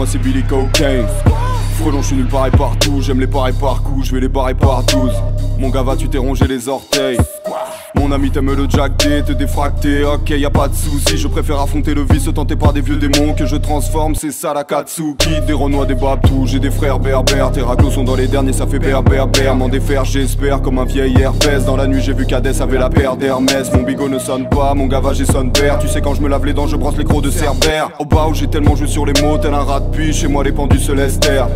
Moi c'est Billy Cocaine. Frelon, je suis nulle part et partout. J'aime les pareils par coup, je vais les barrer par 12. Mon gars, tu t'es rongé les orteils. Mon ami t'aime le Jack D, te défracter, ok y'a pas de soucis. Je préfère affronter le vice tenté par des vieux démons que je transforme, c'est ça la Katsuki. Des Renois, des Babtou, j'ai des frères berbères. Tes raclos sont dans les derniers, ça fait berbère. M'en défaire j'espère comme un vieil herpès. Dans la nuit j'ai vu qu'Hadès avait la paire d'Hermès. Mon bigot ne sonne pas, mon gavage sonne père. Tu sais quand je me lave les dents je brosse les crocs de Cerbère. Au bas où j'ai tellement joué sur les mots tel un rat de puits. Chez moi les pendus se laissent taire.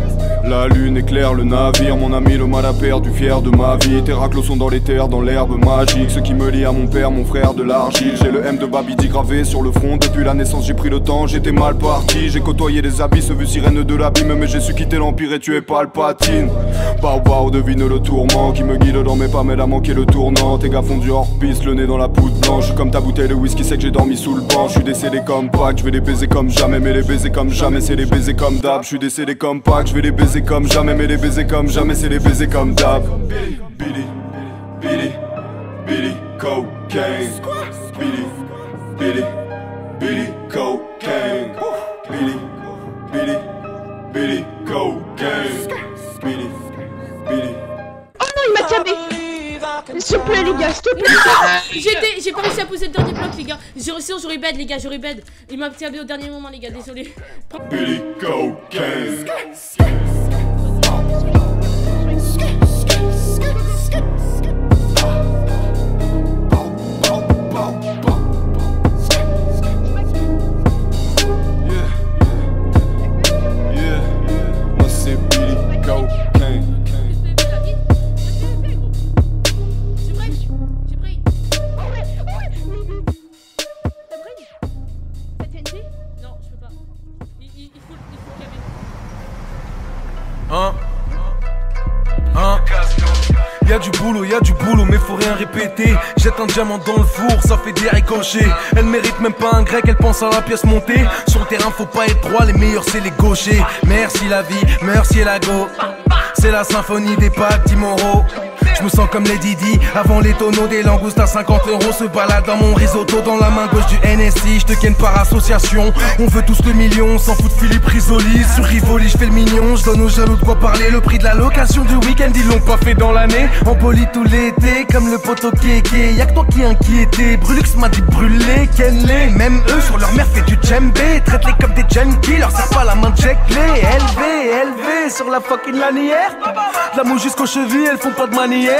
La lune éclaire le navire, mon ami le mal à perdu, fier de ma vie. Tes raclos sont dans les terres, dans l'herbe magique. Ce qui me lie à mon père, mon frère de l'argile. J'ai le M de Babidi gravé sur le front. Depuis la naissance j'ai pris le temps, j'étais mal parti. J'ai côtoyé les abysses, vu sirène de l'abîme. Mais j'ai su quitter l'empire et tuer Palpatine. Bao devine le tourment qui me guide dans mes pas, mais a manqué le tournant. Tes gars font du hors-piste, le nez dans la poudre blanche. Comme ta bouteille de whisky, c'est que j'ai dormi sous le banc. Je suis décédé comme Pac, je vais les baiser comme jamais. Mais les baiser comme jamais, c'est les baiser comme d'hab. Je suis décédé comme Pac, je vais les baiser comme jamais. Mais les baiser comme jamais, c'est les baiser comme d'hab. Billy Cocaine. Billy Cocaine. Billy Cocaine. Oh non, il m'a tabé. S'il te plaît les gars, s'il te plaît. J'ai pas réussi à poser le dernier bloc les gars. Sinon j'aurais bad les gars, j'aurais bad. Il m'a tabé au dernier moment les gars, désolé. Billy Cocaine. Y'a du boulot mais faut rien répéter. Jette un diamant dans le four, ça fait des ricochets. Elle mérite même pas un grec, elle pense à la pièce montée. Sur le terrain faut pas être droit, les meilleurs c'est les gauchers. Merci la vie, merci la go. C'est la symphonie des packs, Timoro. Je me sens comme les Didi, avant les tonneaux des langoustes à 50 €. Se balade dans mon risotto, dans la main gauche du NSI. Je te ken par association, on veut tous le million. On s'en fout de Philippe Risoli, sur Rivoli je fais le mignon. Je donne aux jaloux de quoi parler, le prix de la location du week-end ils l'ont pas fait dans l'année. En poli tout l'été, comme le poteau kéké. Y'a que toi qui inquiété, Brulux m'a dit brûler, Kenley. Même eux sur leur mère fait du djembé. Traite-les comme des junkies, leur serre pas la main de Jack Lay. Élevé sur la fucking lanière. De la mou jusqu'aux chevilles, elles font pas de manière.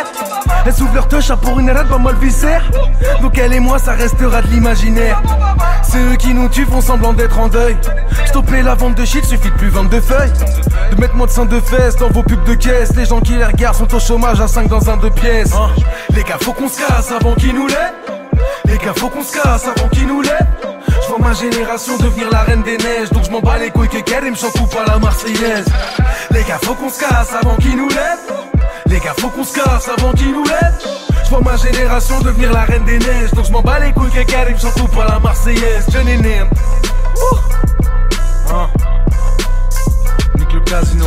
Elles s'ouvrent leur touche pour une rade, pas mal viscère. Donc elle et moi ça restera de l'imaginaire. C'est eux qui nous tuent, font semblant d'être en deuil. Stopper la vente de shit, suffit de plus vendre de feuilles. De mettre moins de seins de fesses dans vos pubs de caisse. Les gens qui les regardent sont au chômage à 5 dans un 2 pièces. Les gars faut qu'on se casse avant qu'ils nous l'aident. Les gars faut qu'on se casse avant qu'ils nous l'aident. Je vois ma génération devenir la reine des neiges. Donc je m'en bats les couilles que Karim chante ou pas la Marseillaise. Les gars faut qu'on se casse avant qu'ils nous l'aident. Les gars faut qu'on se casse avant qu'ils nous l'aident. Je vois ma génération devenir la reine des neiges. Donc je m'en bats les couilles que Karim chante ou pas la Marseillaise. Johnny Nim. Nique le casino.